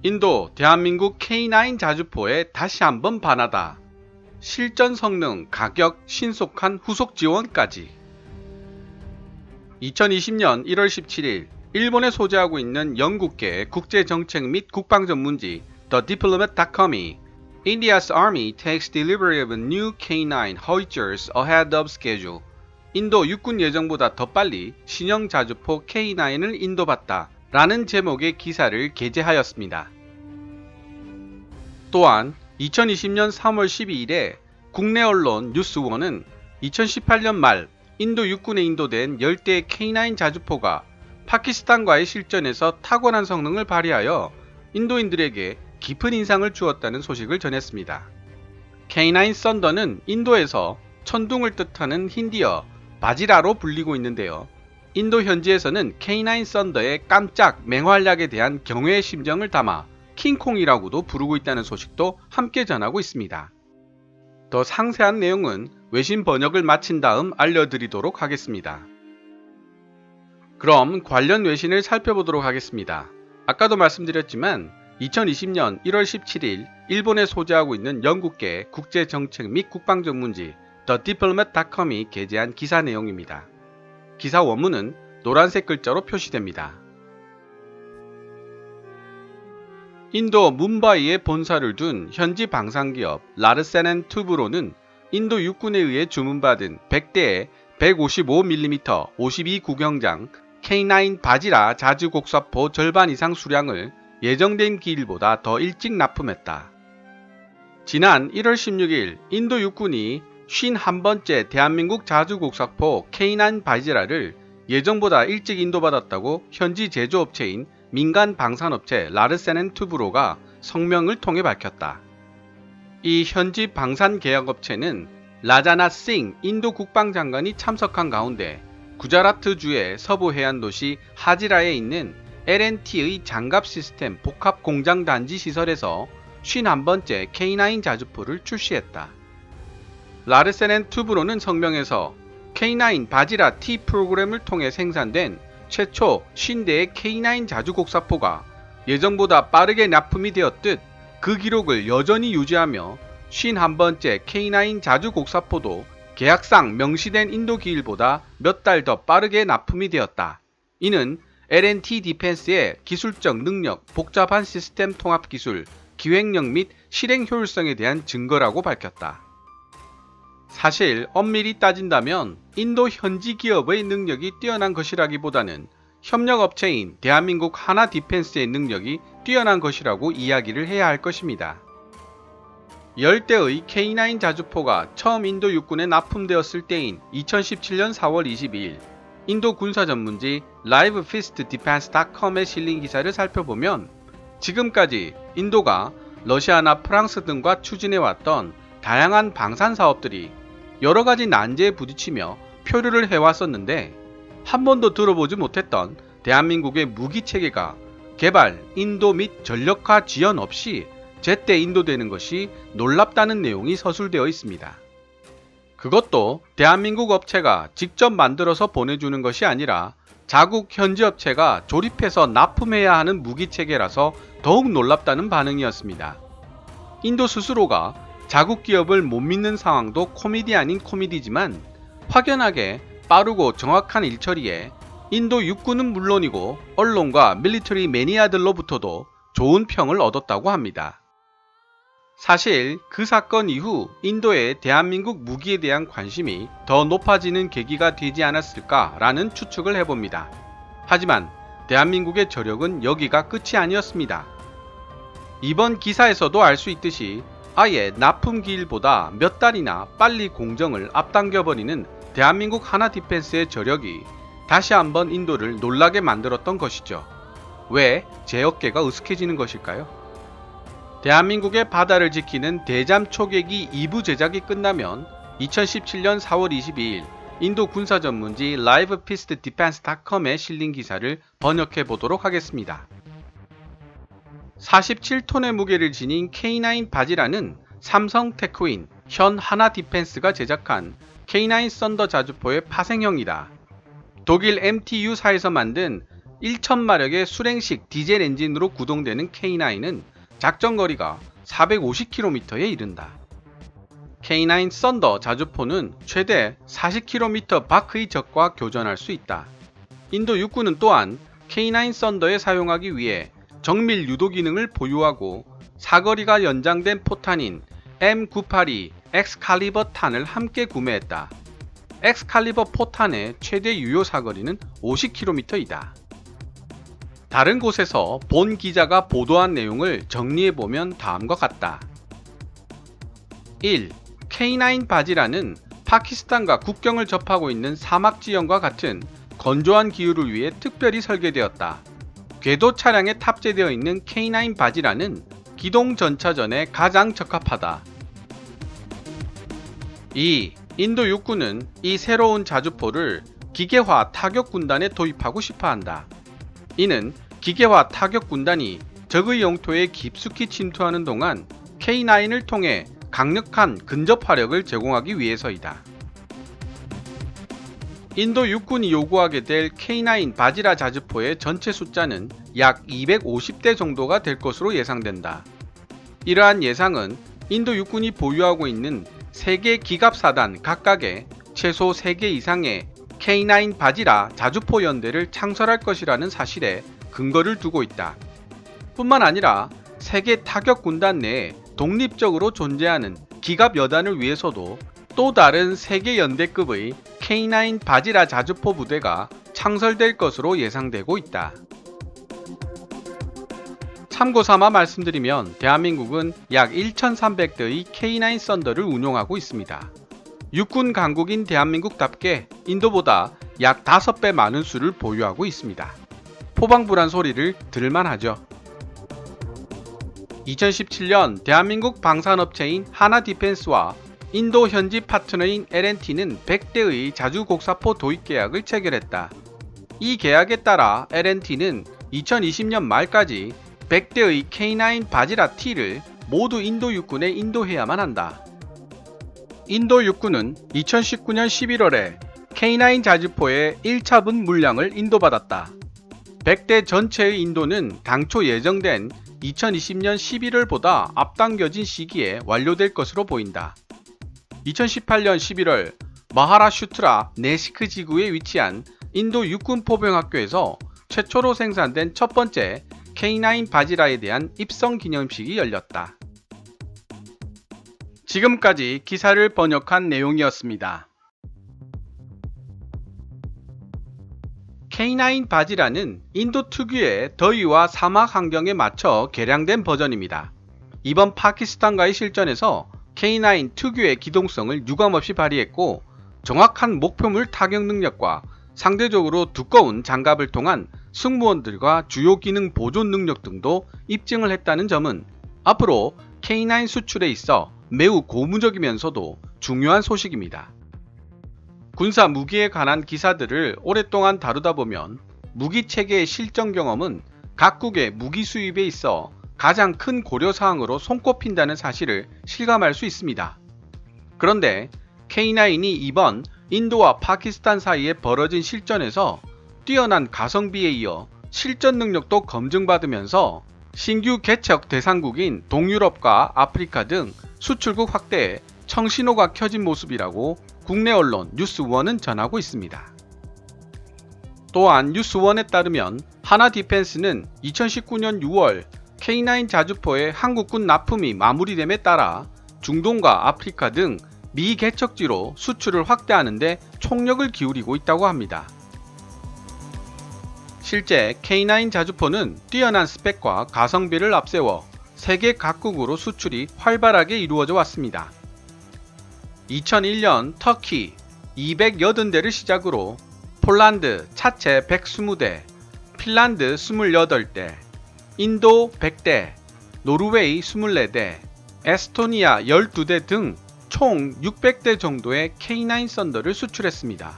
인도 대한민국 K9 자주포에 다시 한번 반하다. 실전 성능, 가격, 신속한 후속 지원까지. 2020년 1월 17일 일본에 소재하고 있는 영국계 국제정책 및 국방 전문지 The Diplomat.com이 India's Army takes delivery of new K9 howitzers ahead of schedule. 인도 육군 예정보다 더 빨리 신형 자주포 K9을 인도받다 라는 제목의 기사를 게재하였습니다. 또한 2020년 3월 12일에 국내 언론 뉴스원은 2018년 말 인도 육군에 인도된 열대의 K9 자주포가 파키스탄과의 실전에서 탁월한 성능을 발휘하여 인도인들에게 깊은 인상을 주었다는 소식을 전했습니다. K9 썬더는 인도에서 천둥을 뜻하는 힌디어 바지라로 불리고 있는데요. 인도 현지에서는 K9 썬더의 깜짝 맹활약에 대한 경외의 심정을 담아 킹콩이라고도 부르고 있다는 소식도 함께 전하고 있습니다. 더 상세한 내용은 외신 번역을 마친 다음 알려드리도록 하겠습니다. 그럼 관련 외신을 살펴보도록 하겠습니다. 아까도 말씀드렸지만 2020년 1월 17일 일본에 소재하고 있는 영국계 국제정책 및 국방 전문지 The Diplomat.com이 게재한 기사 내용입니다. 기사 원문은 노란색 글자로 표시됩니다. 인도 뭄바이에 본사를 둔 현지 방산기업 라르센 앤 투브로는 인도 육군에 의해 주문받은 100대의 155mm 52 구경장 K9 바지라 자주곡사포 절반 이상 수량을 예정된 기일보다 더 일찍 납품했다. 지난 1월 16일 인도 육군이 51번째 대한민국 자주곡사포 K9 바지라를 예정보다 일찍 인도받았다고 현지 제조업체인 민간 방산업체 라르센 앤 투브로가 성명을 통해 밝혔다. 이 현지 방산 계약업체는 라자나 싱 인도 국방장관이 참석한 가운데 구자라트주의 서부 해안 도시 하지라에 있는 L&T의 장갑 시스템 복합 공장 단지 시설에서 51번째 K9 자주포를 출시했다. 라르센 앤 투브로는 성명에서 K9 바지라 T 프로그램을 통해 생산된 최초 50대의 K9 자주곡사포가 예정보다 빠르게 납품이 되었듯 그 기록을 여전히 유지하며 51번째 K9 자주곡사포도 계약상 명시된 인도 기일보다 몇 달 더 빠르게 납품이 되었다. 이는 L&T 디펜스의 기술적 능력, 복잡한 시스템 통합 기술, 기획력 및 실행 효율성에 대한 증거라고 밝혔다. 사실 엄밀히 따진다면 인도 현지 기업의 능력이 뛰어난 것이라기보다는 협력업체인 대한민국 하나 디펜스의 능력이 뛰어난 것이라고 이야기를 해야 할 것입니다. 열대의 K9 자주포가 처음 인도 육군에 납품되었을 때인 2017년 4월 22일 인도 군사 전문지 livefistdefense.com에 실린 기사를 살펴보면 지금까지 인도가 러시아나 프랑스 등과 추진해왔던 다양한 방산 사업들이 여러가지 난제에 부딪히며 표류를 해왔었는데 한 번도 들어보지 못했던 대한민국의 무기체계가 개발, 인도 및 전력화 지연 없이 제때 인도되는 것이 놀랍다는 내용이 서술되어 있습니다. 그것도 대한민국 업체가 직접 만들어서 보내주는 것이 아니라 자국 현지 업체가 조립해서 납품해야 하는 무기체계라서 더욱 놀랍다는 반응이었습니다. 인도 스스로가 자국 기업을 못 믿는 상황도 코미디 아닌 코미디지만 확연하게 빠르고 정확한 일처리에 인도 육군은 물론이고 언론과 밀리터리 매니아들로부터도 좋은 평을 얻었다고 합니다. 사실 그 사건 이후 인도의 대한민국 무기에 대한 관심이 더 높아지는 계기가 되지 않았을까라는 추측을 해봅니다. 하지만 대한민국의 저력은 여기가 끝이 아니었습니다. 이번 기사에서도 알 수 있듯이 아예 납품 기일보다 몇 달이나 빨리 공정을 앞당겨버리는 대한민국 하나 디펜스의 저력이 다시 한번 인도를 놀라게 만들었던 것이죠. 왜 제 어깨가 으스해지는 것일까요? 대한민국의 바다를 지키는 대잠 초계기 2부 제작이 끝나면 2017년 4월 22일 인도 군사 전문지 livefistdefense.com에 실린 기사를 번역해 보도록 하겠습니다. 47톤의 무게를 지닌 K9 바지라는 삼성 테크윈 현 하나 디펜스가 제작한 K9 썬더 자주포의 파생형이다. 독일 MTU사에서 만든 1000마력의 수랭식 디젤 엔진으로 구동되는 K9은 작전거리가 450km에 이른다. K9 썬더 자주포는 최대 40km 밖의 적과 교전할 수 있다. 인도 육군은 또한 K9 썬더에 사용하기 위해 정밀 유도 기능을 보유하고 사거리가 연장된 포탄인 M982 엑스칼리버 탄을 함께 구매했다. 엑스칼리버 포탄의 최대 유효 사거리는 50km이다. 다른 곳에서 본 기자가 보도한 내용을 정리해보면 다음과 같다. 1. K9 바지라는 파키스탄과 국경을 접하고 있는 사막 지형과 같은 건조한 기후를 위해 특별히 설계되었다. 궤도 차량에 탑재되어 있는 K9 바지라는 기동 전차전에 가장 적합하다. 2. 인도 육군은 이 새로운 자주포를 기계화 타격 군단에 도입하고 싶어한다. 이는 기계화 타격 군단이 적의 영토에 깊숙이 침투하는 동안 K9을 통해 강력한 근접 화력을 제공하기 위해서이다. 인도 육군이 요구하게 될 K9 바지라 자주포의 전체 숫자는 약 250대 정도가 될 것으로 예상된다. 이러한 예상은 인도 육군이 보유하고 있는 3개 기갑사단 각각에 최소 3개 이상의 K9 바지라 자주포 연대를 창설할 것이라는 사실에 근거를 두고 있다. 뿐만 아니라 세계 타격 군단 내에 독립적으로 존재하는 기갑 여단을 위해서도 또 다른 세계 연대급의 K9 바지라 자주포 부대가 창설될 것으로 예상되고 있다. 참고삼아 말씀드리면 대한민국은 약 1300대의 K9 썬더를 운용하고 있습니다. 육군 강국인 대한민국답게 인도보다 약 5배 많은 수를 보유하고 있습니다. 포방불안 소리를 들을만하죠. 2017년 대한민국 방산업체인 하나디펜스와 인도 현지 파트너인 L&T는 100대의 자주곡사포 도입 계약을 체결했다. 이 계약에 따라 L&T는 2020년 말까지 100대의 K9 바지라 T를 모두 인도 육군에 인도해야만 한다. 인도 육군은 2019년 11월에 K9 자주포의 1차분 물량을 인도받았다. 100대 전체의 인도는 당초 예정된 2020년 11월보다 앞당겨진 시기에 완료될 것으로 보인다. 2018년 11월 마하라슈트라 내시크 지구에 위치한 인도 육군 포병학교에서 최초로 생산된 첫 번째 K9 바지라에 대한 입성 기념식이 열렸다. 지금까지 기사를 번역한 내용이었습니다. K9 바지라는 인도 특유의 더위와 사막 환경에 맞춰 개량된 버전입니다. 이번 파키스탄과의 실전에서 K9 특유의 기동성을 유감없이 발휘했고 정확한 목표물 타격 능력과 상대적으로 두꺼운 장갑을 통한 승무원들과 주요 기능 보존 능력 등도 입증을 했다는 점은 앞으로 K9 수출에 있어 매우 고무적이면서도 중요한 소식입니다. 군사 무기에 관한 기사들을 오랫동안 다루다 보면 무기 체계의 실전 경험은 각국의 무기 수입에 있어 가장 큰 고려사항으로 손꼽힌다는 사실을 실감할 수 있습니다. 그런데 K9이 이번 인도와 파키스탄 사이에 벌어진 실전에서 뛰어난 가성비에 이어 실전 능력도 검증받으면서 신규 개척 대상국인 동유럽과 아프리카 등 수출국 확대에 청신호가 켜진 모습이라고 국내 언론 뉴스원은 전하고 있습니다. 또한 뉴스원에 따르면 하나디펜스는 2019년 6월 K9 자주포의 한국군 납품이 마무리됨에 따라 중동과 아프리카 등 미개척지로 수출을 확대하는 데 총력을 기울이고 있다고 합니다. 실제 K9 자주포는 뛰어난 스펙과 가성비를 앞세워 세계 각국으로 수출이 활발하게 이루어져 왔습니다. 2001년 터키 280대를 시작으로 폴란드 차체 120대, 핀란드 28대, 인도 100대, 노르웨이 24대, 에스토니아 12대 등 총 600대 정도의 K9 썬더를 수출했습니다.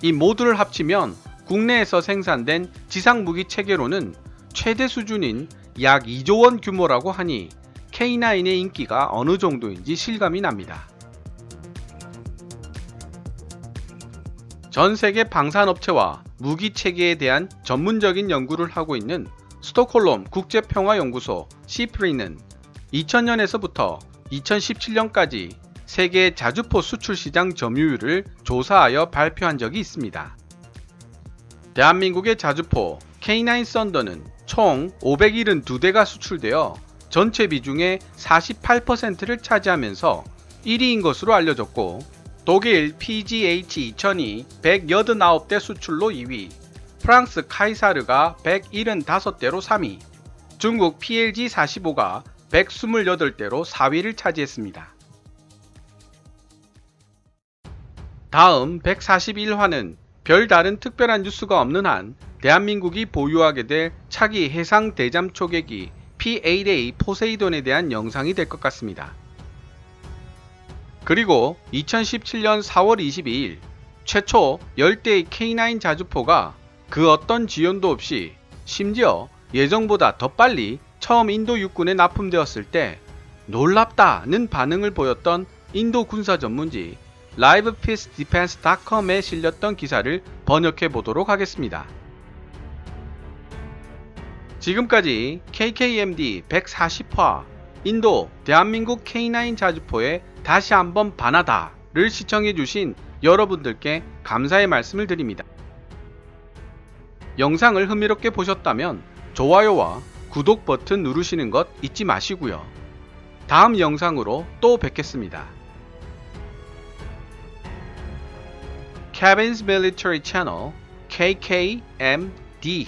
이 모두를 합치면 국내에서 생산된 지상무기 체계로는 최대 수준인 약 2조 원 규모라고 하니 K9의 인기가 어느 정도인지 실감이 납니다. 전 세계 방산업체와 무기 체계에 대한 전문적인 연구를 하고 있는 스톡홀름 국제평화연구소 시프리는 2000년에서부터 2017년까지 세계 자주포 수출 시장 점유율을 조사하여 발표한 적이 있습니다. 대한민국의 자주포 K9 썬더는 총 572대가 수출되어 전체 비중의 48%를 차지하면서 1위인 것으로 알려졌고, 독일 PGH 2000이 189대 수출로 2위, 프랑스 카이사르가 175대로 3위, 중국 PLG 45가 128대로 4위를 차지했습니다. 다음 141화는 별다른 특별한 뉴스가 없는 한 대한민국이 보유하게 될 차기 해상 대잠 초계기 P-8A 포세이돈에 대한 영상이 될 것 같습니다. 그리고 2017년 4월 22일 최초 열대의 K9 자주포가 그 어떤 지연도 없이 심지어 예정보다 더 빨리 처음 인도 육군에 납품되었을 때 놀랍다는 반응을 보였던 인도 군사 전문지 livepeacedefense.com에 실렸던 기사를 번역해 보도록 하겠습니다. 지금까지 KKMD 140화 인도 대한민국 K9 자주포에 다시 한번 반하다를 시청해주신 여러분들께 감사의 말씀을 드립니다. 영상을 흥미롭게 보셨다면 좋아요와 구독 버튼 누르시는 것 잊지 마시고요. 다음 영상으로 또 뵙겠습니다. Kevin's Military Channel KKMD